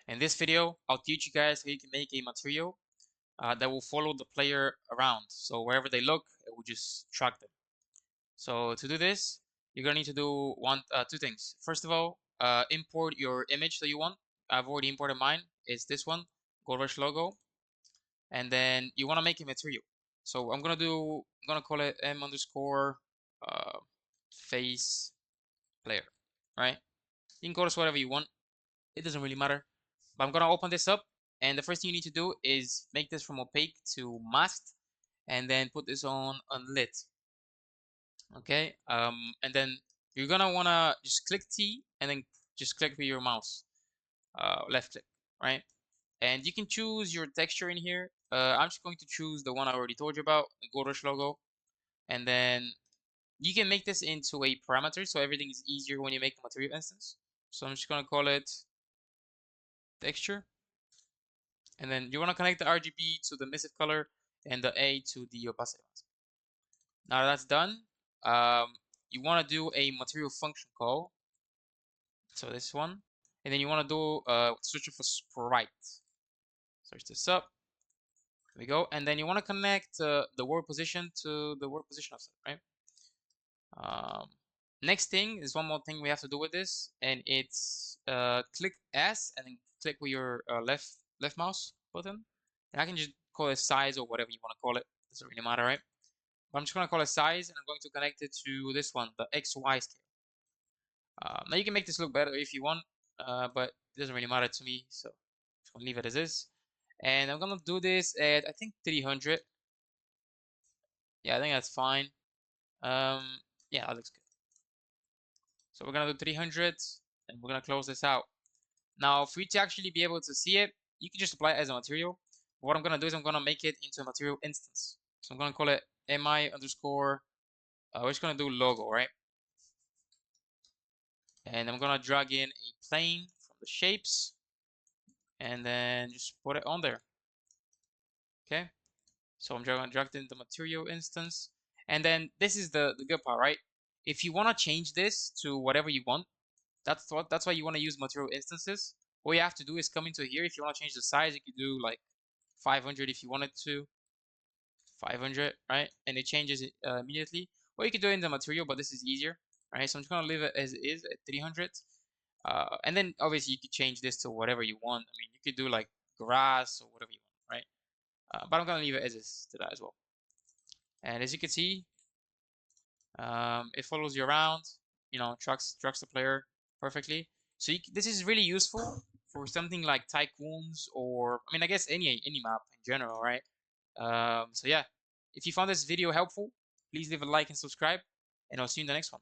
In this video, I'll teach you guys how you can make a material that will follow the player around. So wherever they look, it will just track them. So to do this, you're gonna need to do two things. First of all, import your image that you want. I've already imported mine. It's this one, Gold Rush logo. And then you want to make a material. So I'm gonna call it m underscore face player, right? You can call this whatever you want. It doesn't really matter. But I'm gonna open this up, and the first thing you need to do is make this from opaque to masked, and then put this on unlit. Okay. And then you're gonna wanna just click T, and then just click with your mouse, left click, right? And you can choose your texture in here. I'm just going to choose the one I already told you about, the Gold Rush logo, and then you can make this into a parameter, so everything is easier when you make a material instance. So I'm just gonna call it texture. And then you want to connect the RGB to the emissive color and the A to the opacity. Now that that's done, you want to do a material function call. So this one, and then you want to do search for sprite. Search this up. There we go. And then you want to connect the world position to the world position offset, right? Next thing is one more thing we have to do with this, and it's click S and then click with your left mouse button. And I can just call it size or whatever you want to call it. Doesn't really matter, right? But I'm just going to call it size, and I'm going to connect it to this one, the XY scale. Now you can make this look better if you want, but it doesn't really matter to me, so I'm just going to leave it as is. And I'm going to do this at, I think, 300. Yeah, I think that's fine. Yeah, that looks good. So we're going to do 300, and we're going to close this out. Now, for you to actually be able to see it, you can just apply it as a material. What I'm going to do is I'm going to make it into a material instance. So I'm going to call it mi underscore, we're just going to do logo, right? And I'm going to drag in a plane from the shapes, and then just put it on there. Okay. So I'm going to drag in the material instance. And then this is the good part, right? If you want to change this to whatever you want, that's why you want to use material instances. All you have to do is come into here. If you want to change the size, you could do like 500 if you wanted to, 500, right? And it changes it immediately. Or you could do it in the material, but this is easier, right? So I'm just gonna leave it as it is at 300. And then obviously you could change this to whatever you want. I mean, you could do like grass or whatever you want, right? But I'm gonna leave it as is to that as well. And as you can see, it follows you around, you know, tracks the player perfectly. So this is really useful for something like tycoons, or I mean, I guess any map in general, right? So yeah, if you found this video helpful, please leave a like and subscribe, and I'll see you in the next one.